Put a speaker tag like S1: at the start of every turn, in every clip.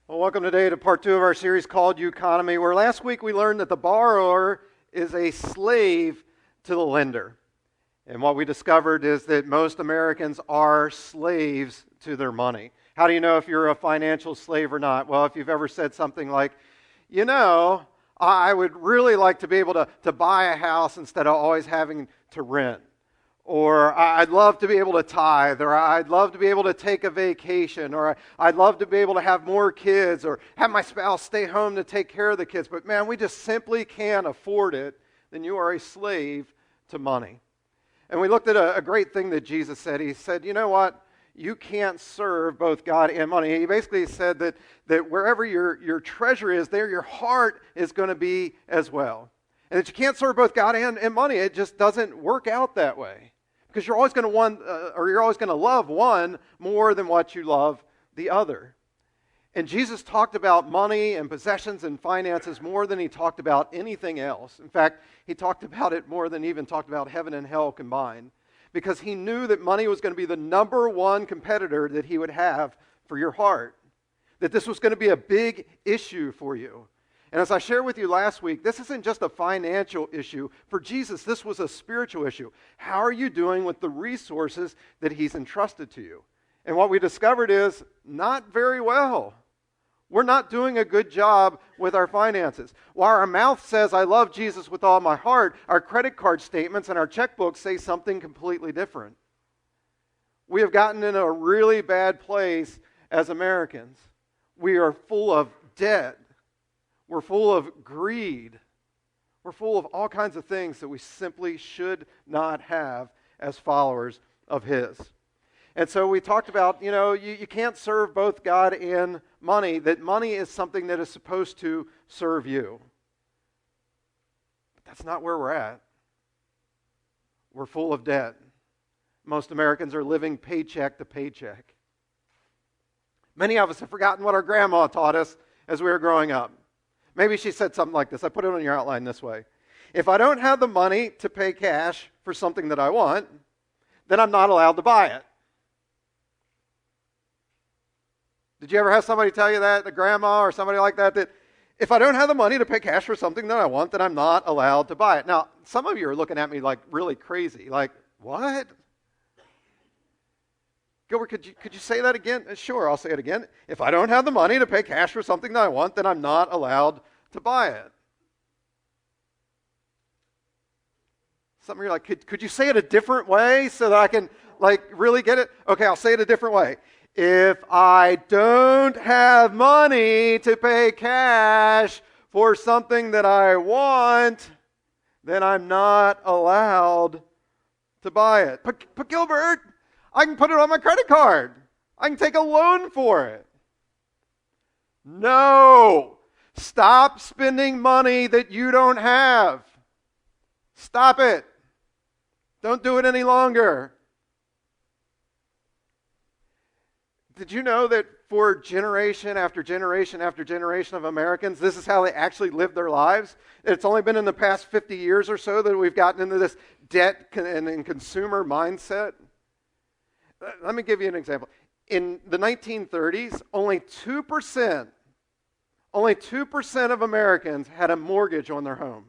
S1: Well, welcome today to part 2 of our series called Economy, where last week we learned that the borrower is a slave to the lender. And what we discovered is that most Americans are slaves to their money. How do you know if you're a financial slave or not? Well, if you've ever said something like, I would really like to be able to buy a house instead of always having to rent. Or I'd love to be able to tithe, or I'd love to be able to take a vacation, or I'd love to be able to have more kids, or have my spouse stay home to take care of the kids. But man, we just simply can't afford it. Then you are a slave to money. And we looked at a great thing that Jesus said. He said, you know what? You can't serve both God and money. He basically said that wherever your treasure is, there your heart is going to be as well. And that you can't serve both God and money. It just doesn't work out that way. Because you're always going to love one more than what you love the other. And Jesus talked about money and possessions and finances more than he talked about anything else. In fact, he talked about it more than he even talked about heaven and hell combined. Because he knew that money was going to be the number one competitor that he would have for your heart. That this was going to be a big issue for you. And as I shared with you last week, this isn't just a financial issue. For Jesus, this was a spiritual issue. How are you doing with the resources that he's entrusted to you? And what we discovered is not very well. We're not doing a good job with our finances. While our mouth says, I love Jesus with all my heart, our credit card statements and our checkbooks say something completely different. We have gotten in a really bad place as Americans. We are full of debt. We're full of greed. We're full of all kinds of things that we simply should not have as followers of his. And so we talked about, you can't serve both God and money, that money is something that is supposed to serve you. But that's not where we're at. We're full of debt. Most Americans are living paycheck to paycheck. Many of us have forgotten what our grandma taught us as we were growing up. Maybe she said something like this. I put it on your outline this way. If I don't have the money to pay cash for something that I want, then I'm not allowed to buy it. Did you ever have somebody tell you that, a grandma or somebody like that if I don't have the money to pay cash for something that I want, then I'm not allowed to buy it? Now, some of you are looking at me like really crazy. Like, what? Gilbert, could you say that again? Sure, I'll say it again. If I don't have the money to pay cash for something that I want, then I'm not allowed to buy it. Some of you are like, could you say it a different way so that I can really get it? Okay, I'll say it a different way. If I don't have money to pay cash for something that I want, then I'm not allowed to buy it. But Gilbert, I can put it on my credit card. I can take a loan for it. No. Stop spending money that you don't have. Stop it. Don't do it any longer. Did you know that for generation after generation after generation of Americans, this is how they actually live their lives? It's only been in the past 50 years or so that we've gotten into this debt and consumer mindset. Let me give you an example. In the 1930s, only 2% of Americans had a mortgage on their home.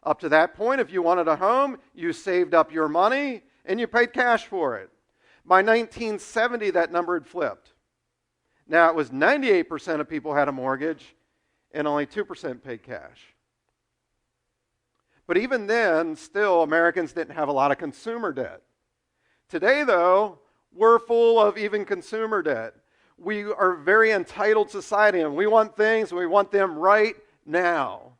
S1: Up to that point, if you wanted a home, you saved up your money and you paid cash for it. By 1970, that number had flipped. Now, it was 98% of people had a mortgage and only 2% paid cash. But even then, still, Americans didn't have a lot of consumer debt. Today, though, we're full of even consumer debt. We are a very entitled society, and we want things, and we want them right now.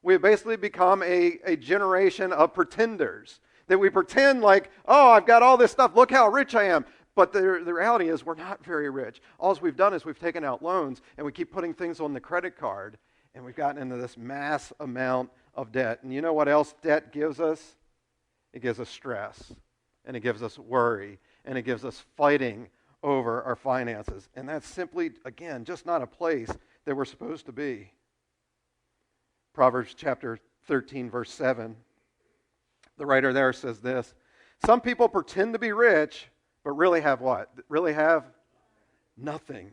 S1: We have basically become a generation of pretenders. That we pretend like, I've got all this stuff, look how rich I am. But the reality is we're not very rich. All we've done is we've taken out loans, and we keep putting things on the credit card, and we've gotten into this mass amount of debt. And you know what else debt gives us? It gives us stress. And it gives us worry, and it gives us fighting over our finances. And that's simply, again, just not a place that we're supposed to be. Proverbs chapter 13, verse 7. The writer there says this, some people pretend to be rich, but really have what? Really have nothing.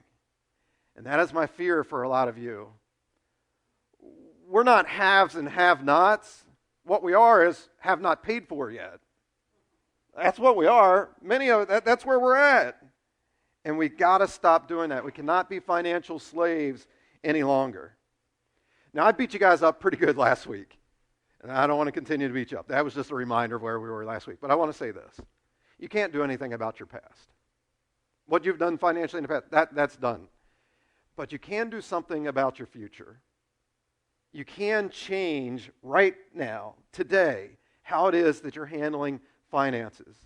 S1: And that is my fear for a lot of you. We're not haves and have-nots. What we are is have not paid for yet. That's what we are. That's where we're at. And we got to stop doing that. We cannot be financial slaves any longer. Now, I beat you guys up pretty good last week. And I don't want to continue to beat you up. That was just a reminder of where we were last week. But I want to say this. You can't do anything about your past. What you've done financially in the past, that's done. But you can do something about your future. You can change right now, today, how it is that you're handling finances.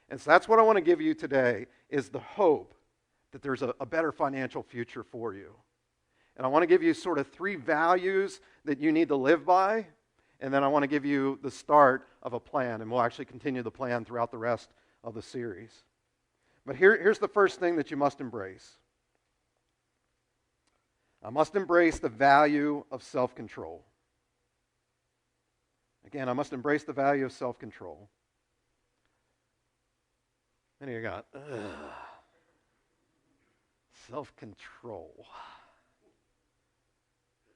S1: And so that's what I want to give you today, is the hope that there's a better financial future for you. And I want to give you sort of 3 values that you need to live by, and then I want to give you the start of a plan, and we'll actually continue the plan throughout the rest of the series. But here's the first thing that you must embrace. I must embrace the value of self-control. Again, I must embrace the value of self-control. And you got, self-control.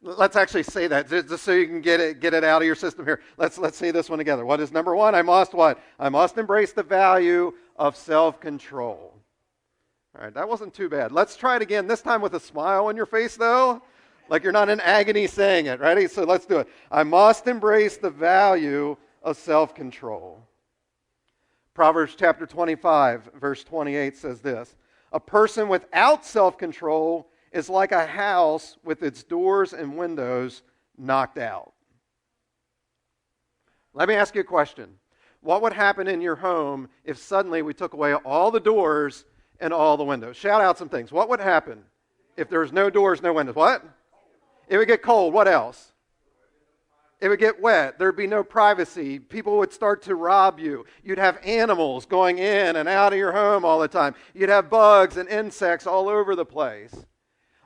S1: Let's actually say that, just so you can get it out of your system here. Let's say this one together. What is number 1? I must what? I must embrace the value of self-control. All right, that wasn't too bad. Let's try it again, this time with a smile on your face, though. Like you're not in agony saying it. Ready? So let's do it. I must embrace the value of self-control. Proverbs chapter 25, verse 28 says this. A person without self-control is like a house with its doors and windows knocked out. Let me ask you a question. What would happen in your home if suddenly we took away all the doors and all the windows? Shout out some things. What would happen if there was no doors, no windows? What? It would get cold. What else? It would get wet. There'd be no privacy. People would start to rob you. You'd have animals going in and out of your home all the time. You'd have bugs and insects all over the place.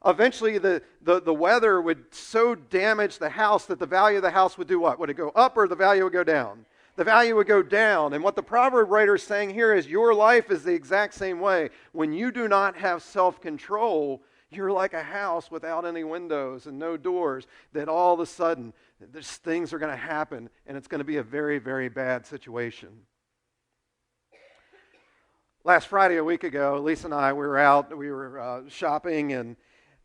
S1: Eventually, the weather would so damage the house that the value of the house would do what? Would it go up or the value would go down? The value would go down. And what the proverb writer is saying here is your life is the exact same way. When you do not have self-control, you're like a house without any windows and no doors, that all of a sudden things are going to happen and it's going to be a very, very bad situation. Last Friday, a week ago, Lisa and I, we were shopping, and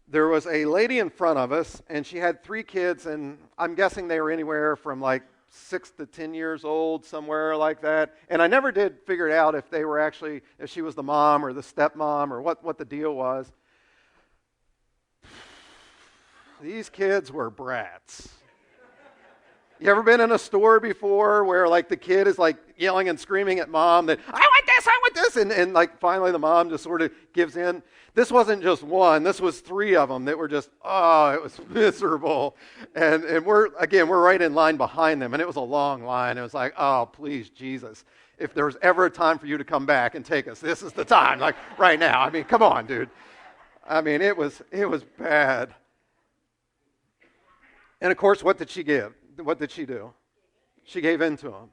S1: there was a lady in front of us, and she had 3 kids, and I'm guessing they were anywhere from like 6 to 10 years old, somewhere like that. And I never did figure out if she was the mom or the stepmom or what the deal was. These kids were brats. You ever been in a store before where like the kid is like yelling and screaming at mom that, I want this, and like finally the mom just sort of gives in? This wasn't just one, this was 3 of them that were just, it was miserable. And we're right in line behind them, and it was a long line. It was like, oh, please, Jesus, if there was ever a time for you to come back and take us, this is the time, like right now. I mean, come on, dude. I mean, it was bad. And of course, what did she give? What did she do? She gave in to him,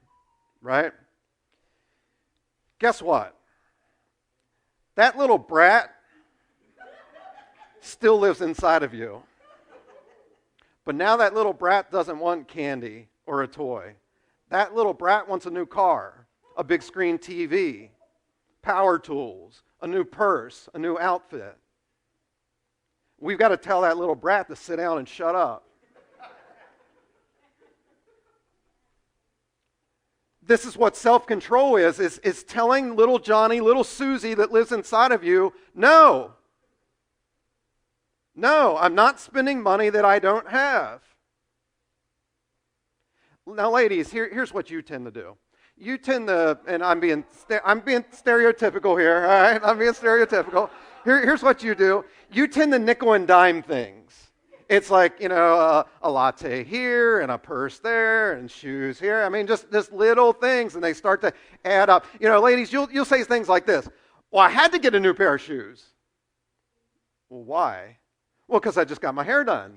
S1: right? Guess what? That little brat still lives inside of you. But now that little brat doesn't want candy or a toy. That little brat wants a new car, a big screen TV, power tools, a new purse, a new outfit. We've got to tell that little brat to sit down and shut up. This is what self-control is telling little Johnny, little Susie that lives inside of you, no, I'm not spending money that I don't have. Now, ladies, here's what you tend to do. You tend to, and I'm being stereotypical here, all right? I'm being stereotypical. Here's what you do. You tend to nickel and dime things. It's like, a latte here and a purse there and shoes here. I mean, just little things, and they start to add up. Ladies, you'll say things like this. Well, I had to get a new pair of shoes. Well, why? Well, because I just got my hair done.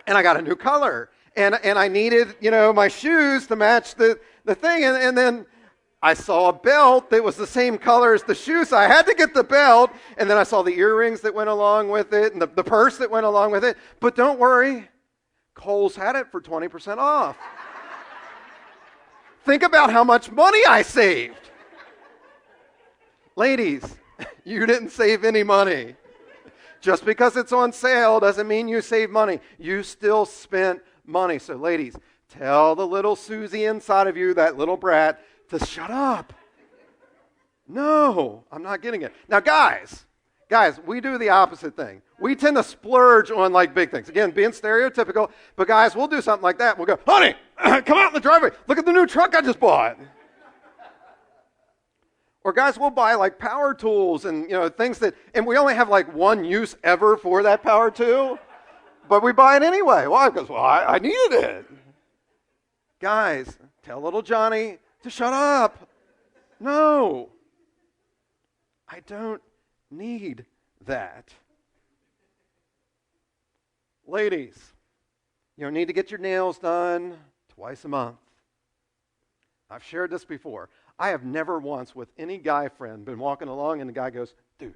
S1: And I got a new color. And I needed, my shoes to match the thing. And then I saw a belt that was the same color as the shoe, so I had to get the belt. And then I saw the earrings that went along with it and the purse that went along with it. But don't worry, Kohl's had it for 20% off. Think about how much money I saved. Ladies, you didn't save any money. Just because it's on sale doesn't mean you save money. You still spent money. So ladies, tell the little Susie inside of you, that little brat, to shut up. No, I'm not getting it. Now guys, we do the opposite thing. We tend to splurge on like big things. Again, being stereotypical, but guys, we'll do something like that. We'll go, honey, come out in the driveway. Look at the new truck I just bought. Or guys, we'll buy like power tools and things that, and we only have like one use ever for that power tool, but we buy it anyway. Why? Because I needed it. Guys, tell little Johnny to shut up. No, I don't need that. Ladies, you don't need to get your nails done twice a month. I've shared this before. I have never once with any guy friend been walking along and the guy goes, dude,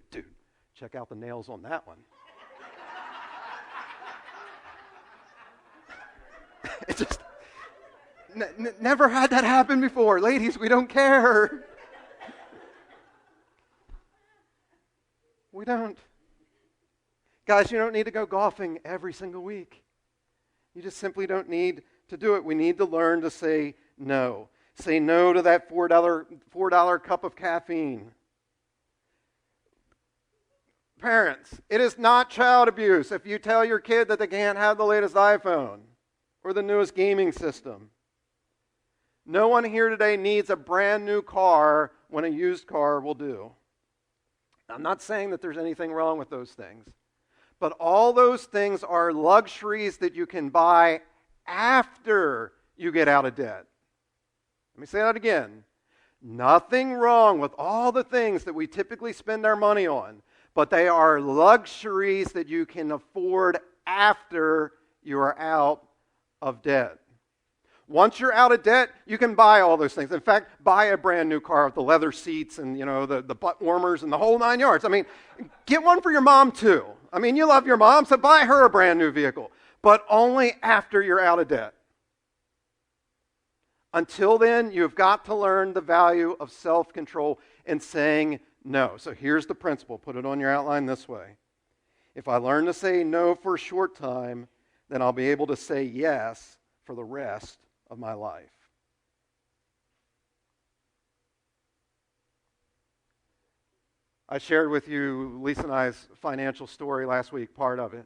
S1: check out the nails on that one. It just never had that happen before. Ladies, we don't care. We don't. Guys, you don't need to go golfing every single week. You just simply don't need to do it. We need to learn to say no. Say no to that $4 cup of caffeine. Parents, it is not child abuse if you tell your kid that they can't have the latest iPhone or the newest gaming system. No one here today needs a brand new car when a used car will do. I'm not saying that there's anything wrong with those things, but all those things are luxuries that you can buy after you get out of debt. Let me say that again. Nothing wrong with all the things that we typically spend our money on, but they are luxuries that you can afford after you are out of debt. Once you're out of debt, you can buy all those things. In fact, buy a brand new car with the leather seats and the butt warmers and the whole 9 yards. I mean, get one for your mom too. I mean, you love your mom, so buy her a brand new vehicle, but only after you're out of debt. Until then, you've got to learn the value of self-control and saying no. So here's the principle. Put it on your outline this way. If I learn to say no for a short time, then I'll be able to say yes for the rest of my life. I shared with you Lisa and I's financial story last week, part of it,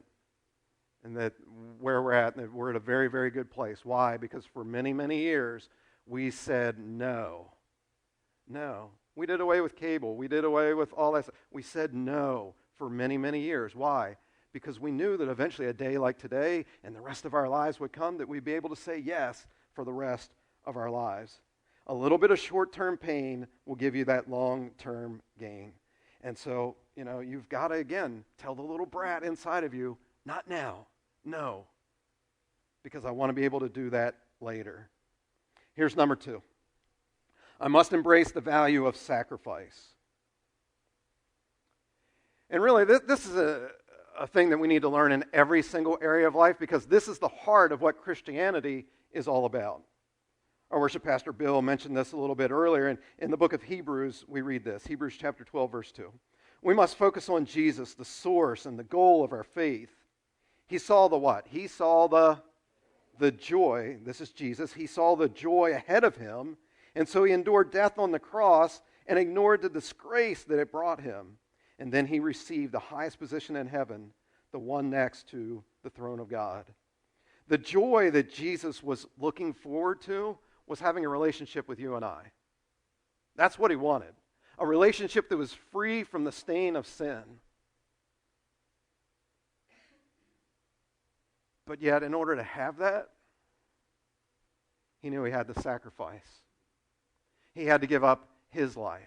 S1: and that where we're at, and that we're at a very, very good place. Why? Because for many, many years, we said no. No. We did away with cable. We did away with all that stuff. We said no for many, many years. Why? Because we knew that eventually a day like today and the rest of our lives would come that we'd be able to say yes for the rest of our lives. A little bit of short-term pain will give you that long-term gain. And so, you've got to, again, tell the little brat inside of you, not now, no, because I want to be able to do that later. Here's number 2. I must embrace the value of sacrifice. And really, this is a thing that we need to learn in every single area of life, because this is the heart of what Christianity is all about. Our worship pastor Bill mentioned this a little bit earlier, and in the book of Hebrews, we read this, Hebrews chapter 12, verse 2. We must focus on Jesus, the source and the goal of our faith. He saw the what? He saw the joy. This is Jesus. He saw the joy ahead of him, and so he endured death on the cross and ignored the disgrace that it brought him. And then he received the highest position in heaven, the one next to the throne of God. The joy that Jesus was looking forward to was having a relationship with you and I. That's what he wanted. A relationship that was free from the stain of sin. But yet, in order to have that, he knew he had to sacrifice. He had to give up his life.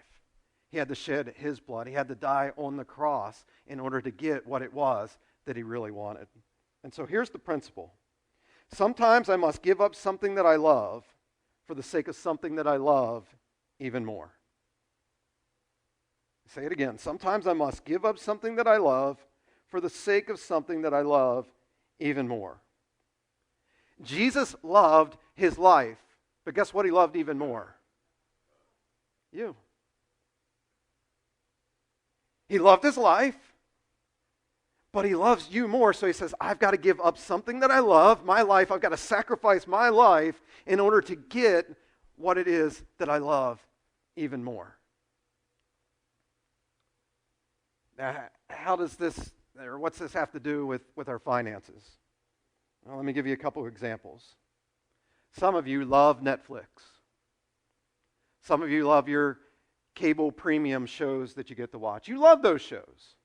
S1: He had to shed his blood. He had to die on the cross in order to get what it was that he really wanted. And so here's the principle. Sometimes I must give up something that I love for the sake of something that I love even more. Say it again. Sometimes I must give up something that I love for the sake of something that I love even more. Jesus loved his life, but guess what he loved even more? You. He loved his life, but he loves you more, so he says, I've got to give up something that I love, my life, I've got to sacrifice my life in order to get what it is that I love even more. Now, how does this, or what's this have to do with our finances? Well, let me give you a couple of examples. Some of you love Netflix. Some of you love your cable premium shows that you get to watch. You love those shows.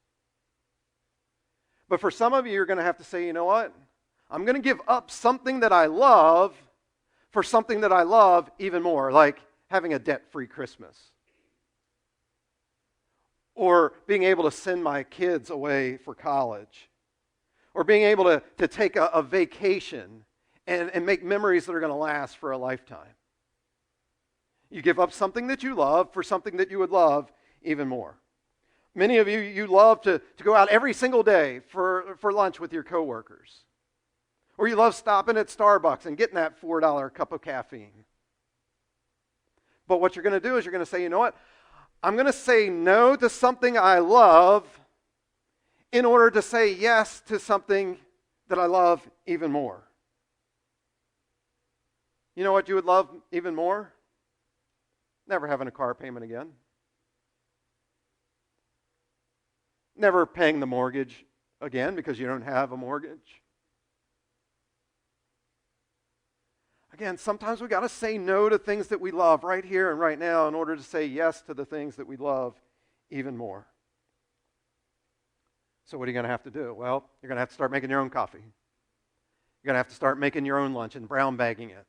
S1: But for some of you, you're going to have to say, you know what? I'm going to give up something that I love for something that I love even more, like having a debt-free Christmas. Or being able to send my kids away for college. Or being able to take a vacation and make memories that are going to last for a lifetime. You give up something that you love for something that you would love even more. Many of you love to go out every single day for lunch with your coworkers. Or you love stopping at Starbucks and getting that $4 cup of caffeine. But what you're going to do is you're going to say, you know what? I'm going to say no to something I love in order to say yes to something that I love even more. You know what you would love even more? Never having a car payment again. Never paying the mortgage again because you don't have a mortgage. Again, sometimes we got to say no to things that we love right here and right now in order to say yes to the things that we love even more. So what are you going to have to do? Well, you're going to have to start making your own coffee. You're going to have to start making your own lunch and brown bagging it.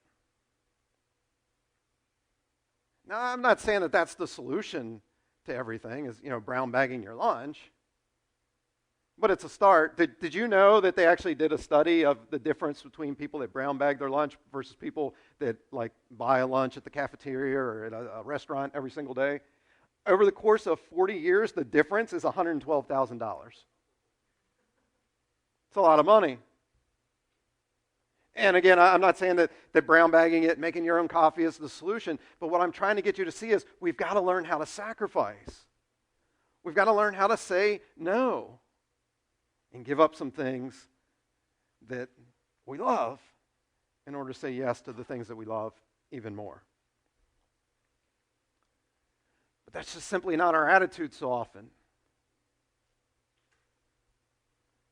S1: Now, I'm not saying that that's the solution to everything, is, brown bagging your lunch. But it's a start. Did you know that they actually did a study of the difference between people that brown bag their lunch versus people that buy a lunch at the cafeteria or at a restaurant every single day? Over the course of 40 years, the difference is $112,000. It's a lot of money. And again, I'm not saying that brown bagging it, making your own coffee is the solution, but what I'm trying to get you to see is we've got to learn how to sacrifice. We've got to learn how to say no and give up some things that we love in order to say yes to the things that we love even more. But that's just simply not our attitude so often.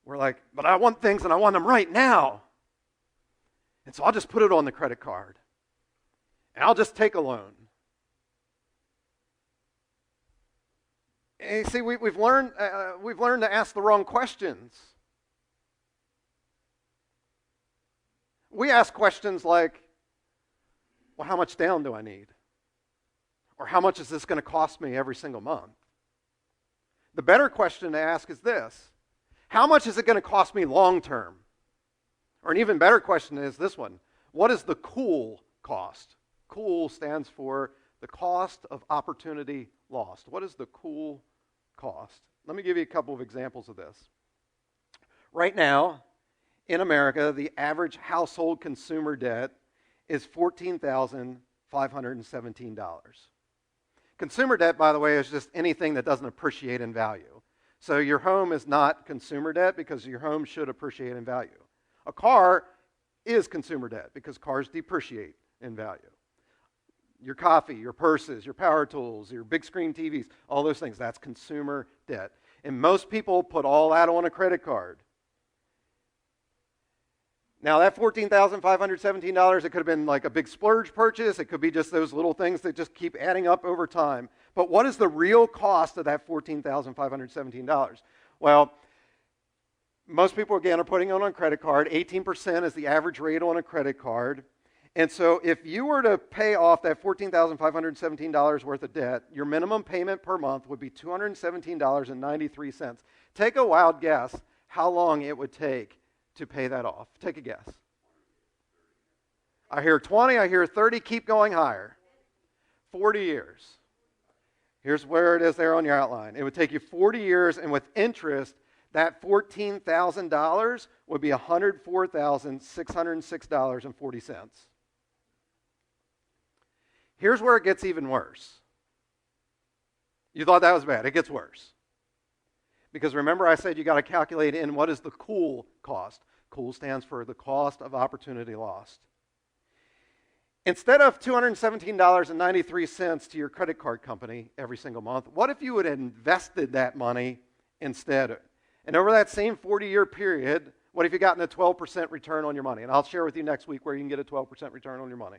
S1: We're like, but I want things and I want them right now. And so I'll just put it on the credit card. And I'll just take a loan. And you see, we've learned to ask the wrong questions. We ask questions like, well, how much down do I need? Or how much is this going to cost me every single month? The better question to ask is this: how much is it going to cost me long term? Or an even better question is this one: what is the cool cost? Cool stands for the cost of opportunity lost. What is the cool cost? Let me give you a couple of examples of this. Right now, in America, the average household consumer debt is $14,517. Consumer debt, by the way, is just anything that doesn't appreciate in value. So your home is not consumer debt because your home should appreciate in value. A car is consumer debt because cars depreciate in value. Your coffee, your purses, your power tools, your big screen TVs, all those things, that's consumer debt. And most people put all that on a credit card. Now that $14,517, it could have been like a big splurge purchase. It could be just those little things that just keep adding up over time. But what is the real cost of that $14,517? Well, most people, again, are putting it on a credit card. 18% is the average rate on a credit card. And so if you were to pay off that $14,517 worth of debt, your minimum payment per month would be $217.93. Take a wild guess how long it would take to pay that off. Take a guess. I hear 20, I hear 30, keep going higher. 40 years. Here's where it is there on your outline. It would take you 40 years, and with interest, that $14,000 would be $104,606.40. Here's where it gets even worse. You thought that was bad. It gets worse. Because remember I said you got to calculate in what is the cool cost. Cool stands for the cost of opportunity lost. Instead of $217.93 to your credit card company every single month, what if you had invested that money instead? And over that same 40-year period, what if you gotten a 12% return on your money? And I'll share with you next week where you can get a 12% return on your money.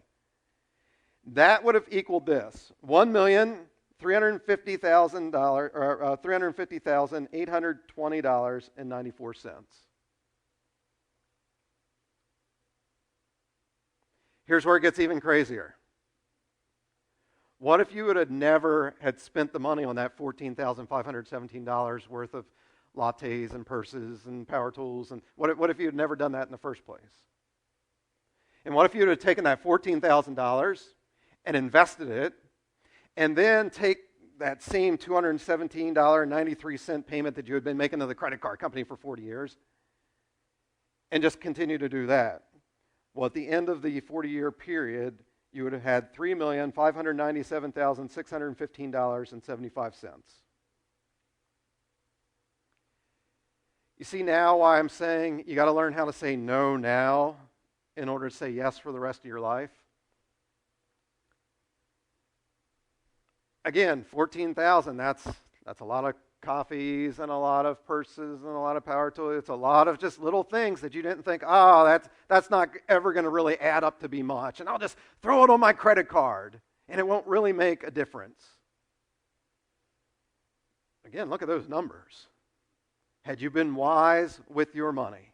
S1: That would have equaled this: $350,820.94. Here's where it gets even crazier. What if you would have never had spent the money on that $14,517 worth of lattes and purses and power tools? And what if you had never done that in the first place? And what if you would have taken that $14,000 and invested it, and then take that same $217.93 payment that you had been making to the credit card company for 40 years and just continue to do that? Well, at the end of the 40-year period, you would have had $3,597,615.75. You see now why I'm saying you got to learn how to say no now in order to say yes for the rest of your life? Again, $14,000, that's a lot of coffees and a lot of purses and a lot of power tools. It's a lot of just little things that you didn't think, that's not ever going to really add up to be much, and I'll just throw it on my credit card, and it won't really make a difference. Again, look at those numbers. Had you been wise with your money,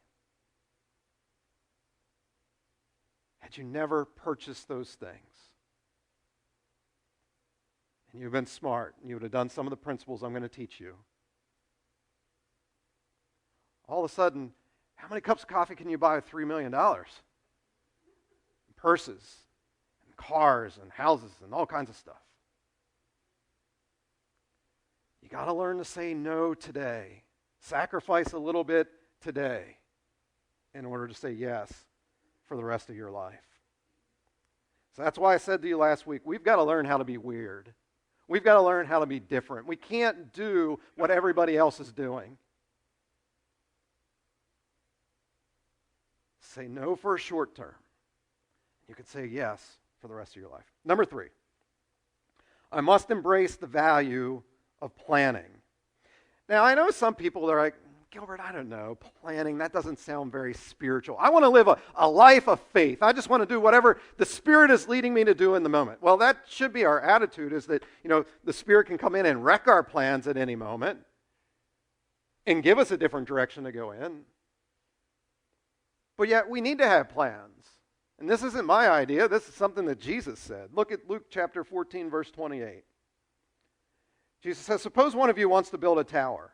S1: had you never purchased those things, and you've been smart, and you would have done some of the principles I'm going to teach you, all of a sudden, how many cups of coffee can you buy with $3 million? Purses, and cars, and houses, and all kinds of stuff. You got to learn to say no today. Sacrifice a little bit today in order to say yes for the rest of your life. So that's why I said to you last week, we've got to learn how to be weird. We've got to learn how to be different. We can't do what everybody else is doing. Say no for a short term. You could say yes for the rest of your life. Number 3, I must embrace the value of planning. Now, I know some people are like, Gilbert, I don't know, planning, that doesn't sound very spiritual. I want to live a life of faith. I just want to do whatever the Spirit is leading me to do in the moment. Well, that should be our attitude, is that, the Spirit can come in and wreck our plans at any moment and give us a different direction to go in. But yet we need to have plans. And this isn't my idea. This is something that Jesus said. Look at Luke chapter 14, verse 28. Jesus says, suppose one of you wants to build a tower.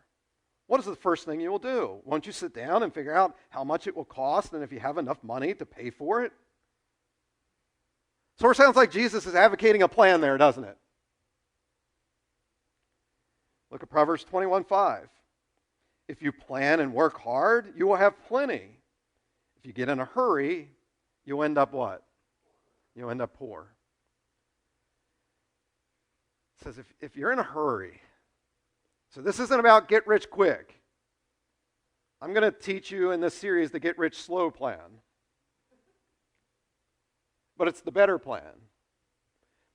S1: What is the first thing you will do? Won't you sit down and figure out how much it will cost and if you have enough money to pay for it? So it sounds like Jesus is advocating a plan there, doesn't it? Look at Proverbs 21:5. If you plan and work hard, you will have plenty. If you get in a hurry, you'll end up what? You'll end up poor. It says if you're in a hurry, so this isn't about get rich quick. I'm going to teach you in this series the get rich slow plan. But it's the better plan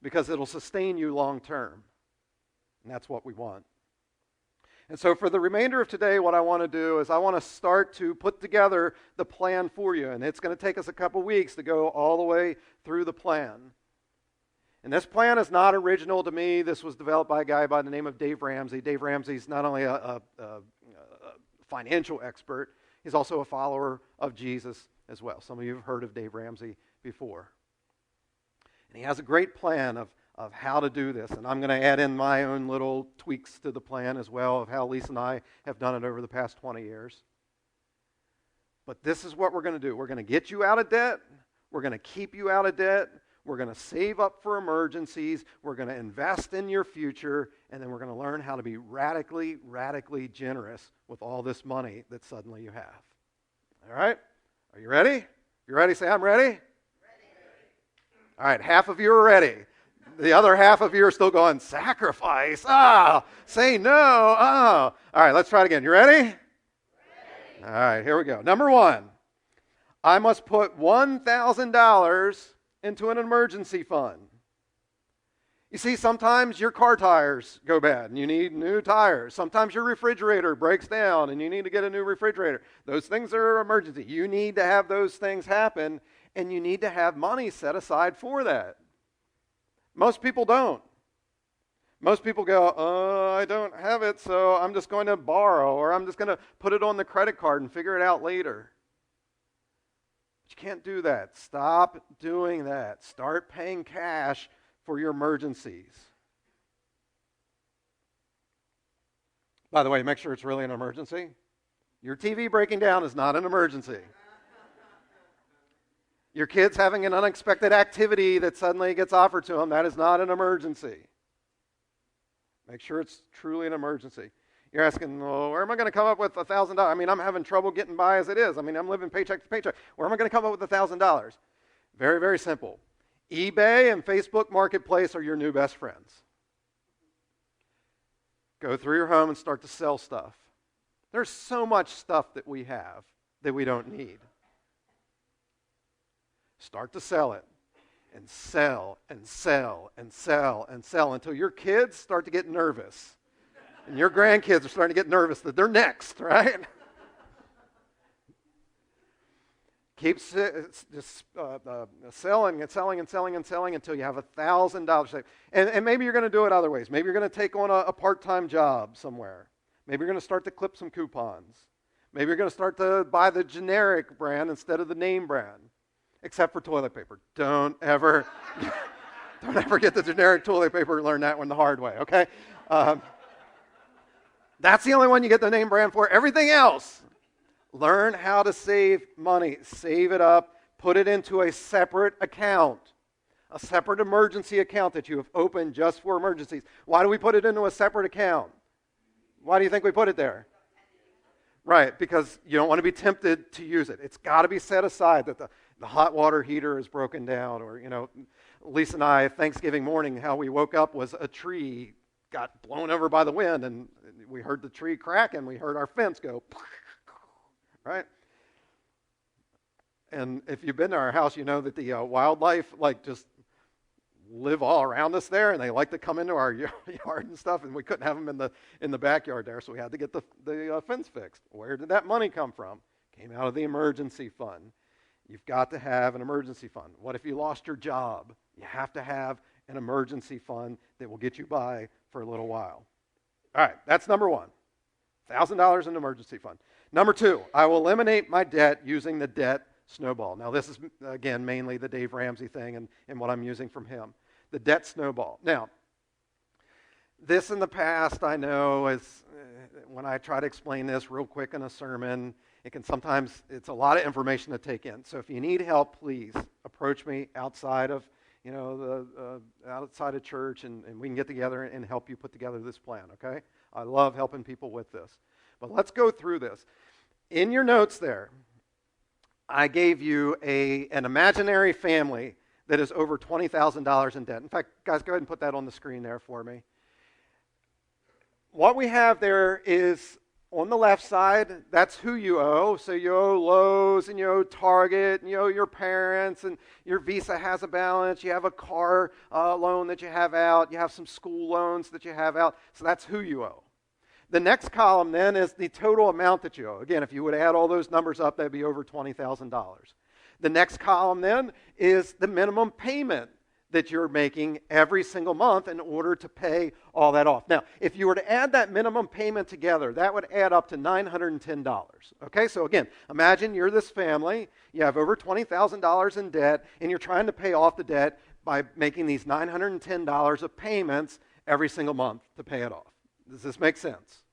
S1: because it'll sustain you long term. And that's what we want. And so for the remainder of today, what I want to do is I want to start to put together the plan for you. And it's going to take us a couple weeks to go all the way through the plan. And this plan is not original to me. This was developed by a guy by the name of Dave Ramsey. Dave Ramsey is not only a financial expert, he's also a follower of Jesus as well. Some of you have heard of Dave Ramsey before. And he has a great plan of how to do this. And I'm going to add in my own little tweaks to the plan as well of how Lisa and I have done it over the past 20 years. But this is what we're going to do. We're going to get you out of debt. We're going to keep you out of debt. We're going to save up for emergencies. We're going to invest in your future. And then we're going to learn how to be radically, radically generous with all this money that suddenly you have. All right? Are you ready? If you're ready, say, I'm ready. Ready. All right, half of you are ready. The other half of you are still going, sacrifice. Say no. All right, let's try it again. You ready? Ready. All right, here we go. Number one, I must put $1,000 into an emergency fund. You see, sometimes your car tires go bad and you need new tires. Sometimes your refrigerator breaks down and you need to get a new refrigerator. Those things are emergency. You need to have those things happen, and you need to have money set aside for that. Most people don't. Most people go, I don't have it, so I'm just going to borrow, or I'm just going to put it on the credit card and figure it out later. But you can't do that. Stop doing that. Start paying cash for your emergencies. By the way, make sure it's really an emergency. Your TV breaking down is not an emergency. Your kids having an unexpected activity that suddenly gets offered to them, that is not an emergency. Make sure it's truly an emergency. You're asking, well, where am I going to come up with $1,000? I mean, I'm having trouble getting by as it is. I mean, I'm living paycheck to paycheck. Where am I going to come up with $1,000? Very, very simple. eBay and Facebook Marketplace are your new best friends. Go through your home and start to sell stuff. There's so much stuff that we have that we don't need. Start to sell it, and sell, and sell, and sell, and sell, until your kids start to get nervous. And your grandkids are starting to get nervous that they're next, right? Keep just selling and selling and selling and selling until you have $1,000 saved. And maybe you're going to do it other ways. Maybe you're going to take on a part-time job somewhere. Maybe you're going to start to clip some coupons. Maybe you're going to start to buy the generic brand instead of the name brand. Except for toilet paper. Don't ever get the generic toilet paper. Learn that one the hard way, okay? That's the only one you get the name brand for. Everything else, learn how to save money. Save it up. Put it into a separate account. A separate emergency account that you have opened just for emergencies. Why do we put it into a separate account? Why do you think we put it there? Right, because you don't want to be tempted to use it. It's got to be set aside that the hot water heater is broken down, or, Lisa and I, Thanksgiving morning, how we woke up was a tree got blown over by the wind, and we heard the tree crack, and we heard our fence go, right? And if you've been to our house, you know that the wildlife, just live all around us there, and they like to come into our yard and stuff, and we couldn't have them in the backyard there, so we had to get the fence fixed. Where did that money come from? Came out of the emergency fund. You've got to have an emergency fund. What if you lost your job? You have to have an emergency fund that will get you by for a little while. All right, that's number one. $1,000 in an emergency fund. Number two, I will eliminate my debt using the debt snowball. Now, this is, again, mainly the Dave Ramsey thing and what I'm using from him. The debt snowball. Now, this in the past, I know, is when I try to explain this real quick in a sermon, it's a lot of information to take in. So if you need help, please approach me outside of, outside of church, and we can get together and help you put together this plan, okay? I love helping people with this. But let's go through this. In your notes there, I gave you an imaginary family that is over $20,000 in debt. In fact, guys, go ahead and put that on the screen there for me. What we have there is, on the left side, that's who you owe. So you owe Lowe's, and you owe Target, and you owe your parents, and your Visa has a balance. You have a car loan that you have out. You have some school loans that you have out. So that's who you owe. The next column then is the total amount that you owe. Again, if you would add all those numbers up, that'd be over $20,000. The next column then is the minimum payment that you're making every single month in order to pay all that off. Now, if you were to add that minimum payment together, that would add up to $910. Okay, so again, imagine you're this family, you have over $20,000 in debt, and you're trying to pay off the debt by making these $910 of payments every single month to pay it off. Does this make sense?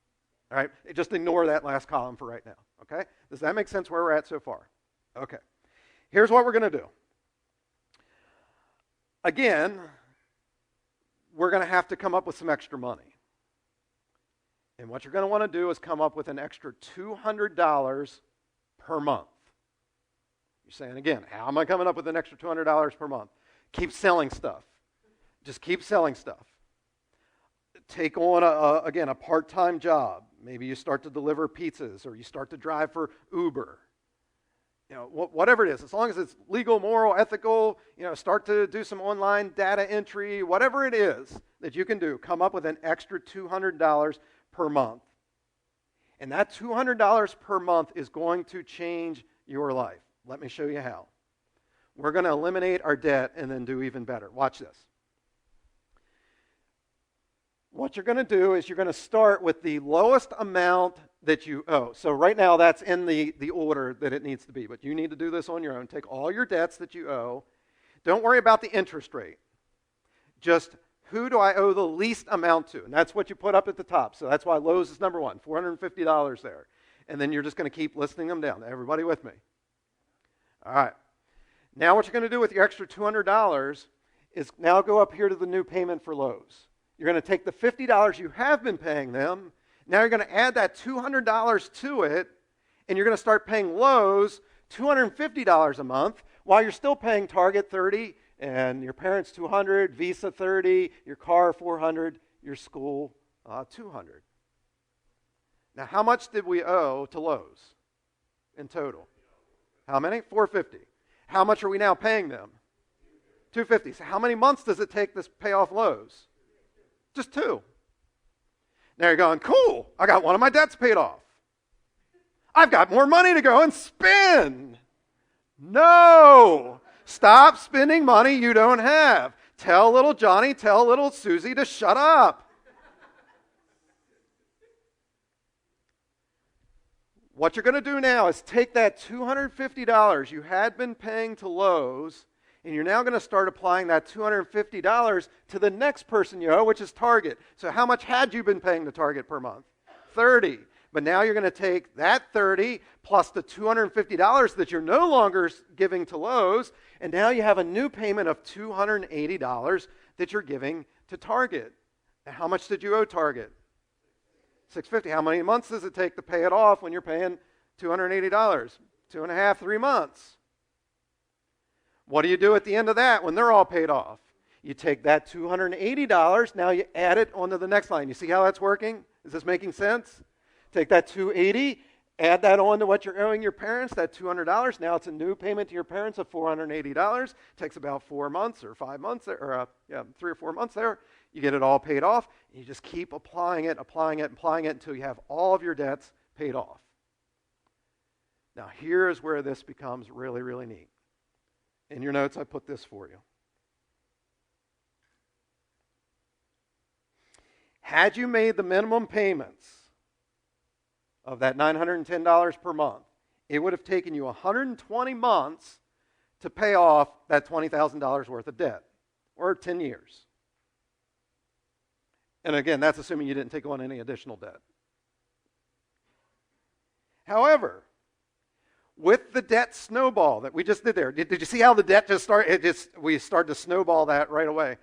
S1: All right, just ignore that last column for right now, okay? Does that make sense where we're at so far? Okay, here's what we're going to do. again, we're going to have to come up with some extra money. And what you're going to want to do is come up with an extra $200 per month. You're saying, again, how am I coming up with an extra $200 per month? Keep selling stuff. Just keep selling stuff. Take on, a part-time job. Maybe you start to deliver pizzas or you start to drive for Uber. Whatever it is, as long as it's legal, moral, ethical, start to do some online data entry, whatever it is that you can do, come up with an extra $200 per month. And that $200 per month is going to change your life. Let me show you how. We're going to eliminate our debt and then do even better. Watch this. What you're going to do is you're going to start with the lowest amount that you owe. So right now that's in the order that it needs to be, but you need to do this on your own. Take all your debts that you owe. Don't worry about the interest rate. Just who do I owe the least amount to? And that's what you put up at the top. So that's why Lowe's is number one, $450 there. And then you're just going to keep listing them down. Everybody with me? All right. Now what you're going to do with your extra $200 is now go up here to the new payment for Lowe's. You're going to take the $50 you have been paying them. Now you're going to add that $200 to it, and you're going to start paying Lowe's $250 a month while you're still paying Target $30 and your parents $200, Visa $30, your car $400, your school $200. Now, how much did we owe to Lowe's in total? How many? $450. How much are we now paying them? $250. So how many months does it take to pay off Lowe's? Just 2. Now you're going, cool, I got one of my debts paid off. I've got more money to go and spend. No. Stop spending money you don't have. Tell little Johnny, tell little Susie to shut up. What you're going to do now is take that $250 you had been paying to Lowe's, and you're now going to start applying that $250 to the next person you owe, which is Target. So how much had you been paying to Target per month? $30. But now you're going to take that $30 plus the $250 that you're no longer giving to Lowe's, and now you have a new payment of $280 that you're giving to Target. Now, how much did you owe Target? $650. How many months does it take to pay it off when you're paying $280? 2.5, 3 months. What do you do at the end of that when they're all paid off? You take that $280, now you add it onto the next line. You see how that's working? Is this making sense? Take that $280, add that on to what you're owing your parents, that $200. Now it's a new payment to your parents of $480. Takes about 4 months or 5 months, or 3 or 4 months there. You get it all paid off. You just keep applying it until you have all of your debts paid off. Now here's where this becomes really, really neat. In your notes, I put this for you. Had you made the minimum payments of that $910 per month, it would have taken you 120 months to pay off that $20,000 worth of debt, or 10 years. And again, that's assuming you didn't take on any additional debt. However, with the debt snowball that we just did there, did you see how the debt just started? We started to snowball that right away.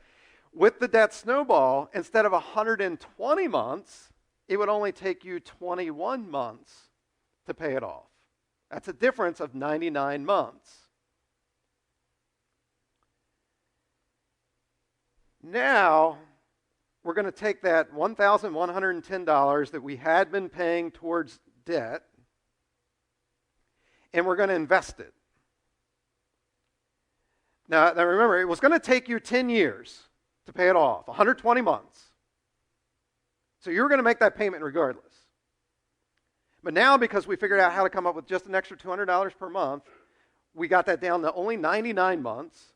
S1: With the debt snowball, instead of 120 months, it would only take you 21 months to pay it off. That's a difference of 99 months. Now, we're going to take that $1,110 that we had been paying towards debt, and we're going to invest it. Now remember, it was going to take you 10 years to pay it off, 120 months. So you were going to make that payment regardless. But now, because we figured out how to come up with just an extra $200 per month, we got that down to only 99 months.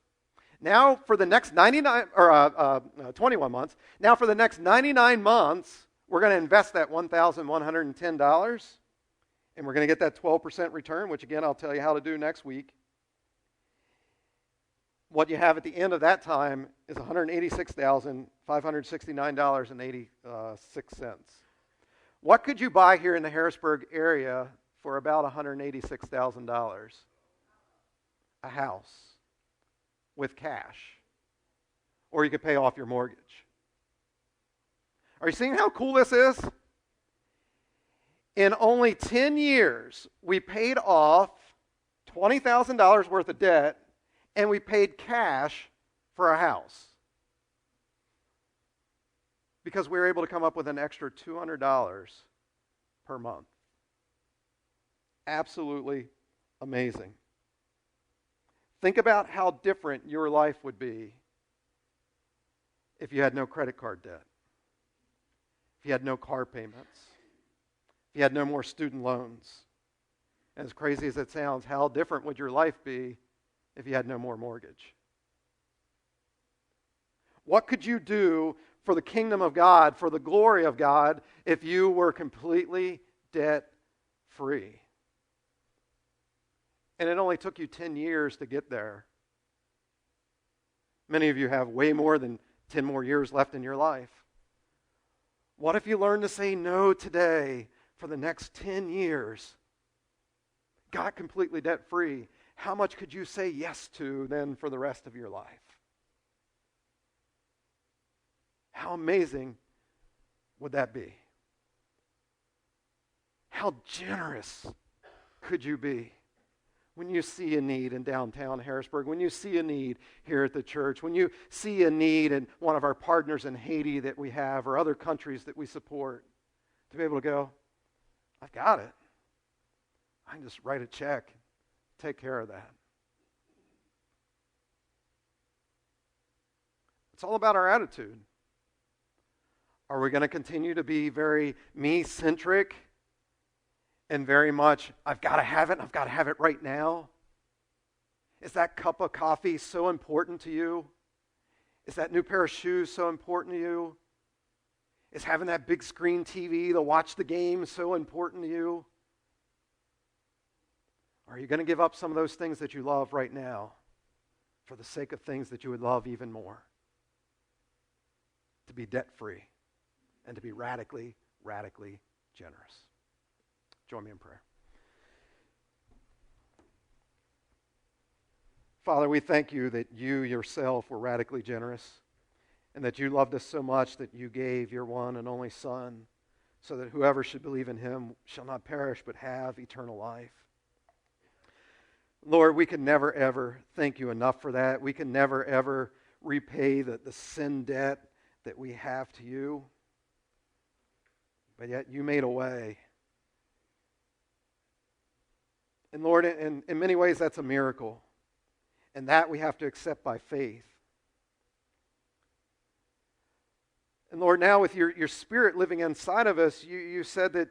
S1: Now for the next 21 months, now for the next 99 months, we're going to invest that $1,110, and we're going to get that 12% return, which again, I'll tell you how to do next week. What you have at the end of that time is $186,569.86. What could you buy here in the Harrisburg area for about $186,000? A house with cash. or you could pay off your mortgage. Are you seeing how cool this is? In only 10 years, we paid off $20,000 worth of debt, and we paid cash for a house. Because we were able to come up with an extra $200 per month. Absolutely amazing. Think about how different your life would be if you had no credit card debt, if you had no car payments, if you had no more student loans. And as crazy as it sounds, how different would your life be if you had no more mortgage? What could you do for the kingdom of God, for the glory of God, if you were completely debt-free? And it only took you 10 years to get there. Many of you have way more than 10 more years left in your life. What if you learn to say no today for the next 10 years? Got completely debt-free. How much could you say yes to then for the rest of your life? How amazing would that be? How generous could you be when you see a need in downtown Harrisburg, when you see a need here at the church, when you see a need in one of our partners in Haiti that we have or other countries that we support, to be able to go, I've got it. I can just write a check, take care of that. It's all about our attitude. Are we going to continue to be very me-centric and very much, I've got to have it, and I've got to have it right now? Is that cup of coffee so important to you? Is that new pair of shoes so important to you? Is having that big screen TV to watch the game so important to you? Are you going to give up some of those things that you love right now for the sake of things that you would love even more? To be debt-free and to be radically, radically generous. Join me in prayer. Father, we thank you that you yourself were radically generous and that you loved us so much that you gave your one and only Son so that whoever should believe in him shall not perish but have eternal life. Lord, we can never, ever thank you enough for that. We can never, ever repay the sin debt that we have to you. But yet you made a way. And Lord, in many ways that's a miracle. And that we have to accept by faith. And Lord, now with your Spirit living inside of us, you said that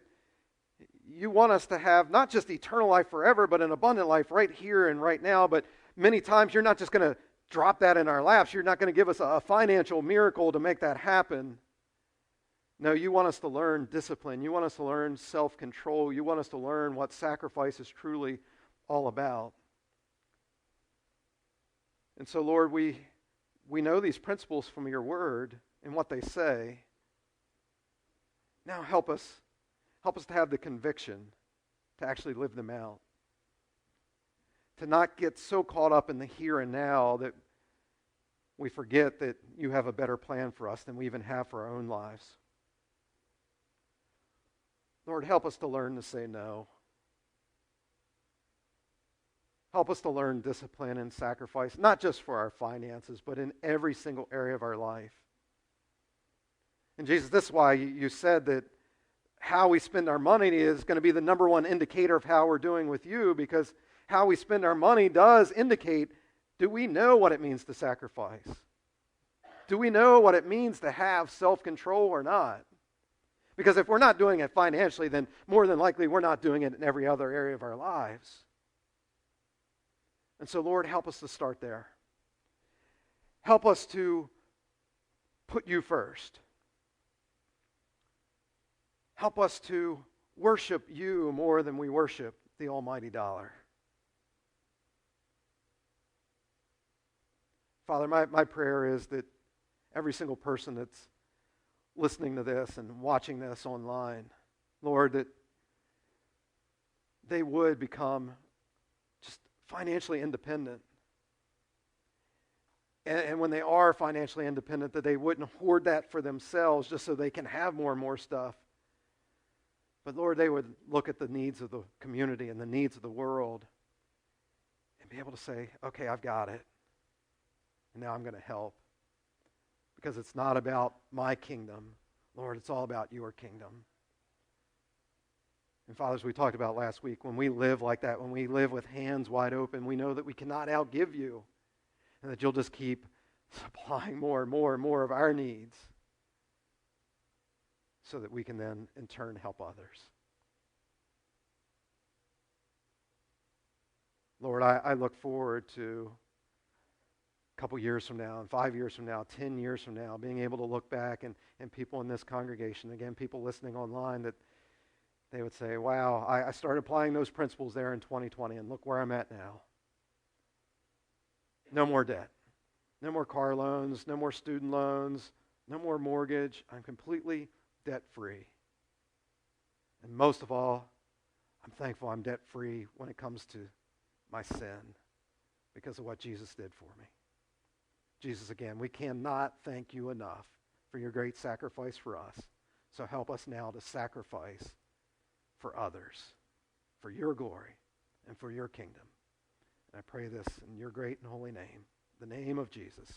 S1: you want us to have not just eternal life forever, but an abundant life right here and right now. But many times you're not just going to drop that in our laps. You're not going to give us a financial miracle to make that happen. No, you want us to learn discipline. You want us to learn self-control. You want us to learn what sacrifice is truly all about. And so, Lord, we know these principles from your word and what they say. Now help us to have the conviction to actually live them out. To not get so caught up in the here and now that we forget that you have a better plan for us than we even have for our own lives. Lord, help us to learn to say no. Help us to learn discipline and sacrifice, not just for our finances, but in every single area of our life. And Jesus, this is why you said that how we spend our money is going to be the number one indicator of how we're doing with you, because how we spend our money does indicate, do we know what it means to sacrifice? Do we know what it means to have self-control or not? Because if we're not doing it financially, then more than likely we're not doing it in every other area of our lives. And so, Lord, help us to start there. Help us to put you first. Help us to worship you more than we worship the almighty dollar. Father, my prayer is that every single person that's listening to this and watching this online, Lord, that they would become just financially independent And when they are financially independent, that they wouldn't hoard that for themselves just so they can have more and more stuff. But Lord, they would look at the needs of the community and the needs of the world and be able to say, okay, I've got it. And now I'm going to help. Because it's not about my kingdom. Lord, it's all about your kingdom. And fathers, we talked about last week, when we live like that, when we live with hands wide open, we know that we cannot outgive you. And that you'll just keep supplying more and more and more of our needs so that we can then, in turn, help others. Lord, I look forward to a couple years from now, and 5 years from now, 10 years from now, being able to look back and people in this congregation, again, people listening online, that they would say, wow, I started applying those principles there in 2020, and look where I'm at now. No more debt. No more car loans. No more student loans. No more mortgage. I'm completely debt-free. And most of all, I'm thankful I'm debt-free when it comes to my sin because of what Jesus did for me. Jesus, again, we cannot thank you enough for your great sacrifice for us. So help us now to sacrifice for others, for your glory, and for your kingdom. And I pray this in your great and holy name, the name of Jesus.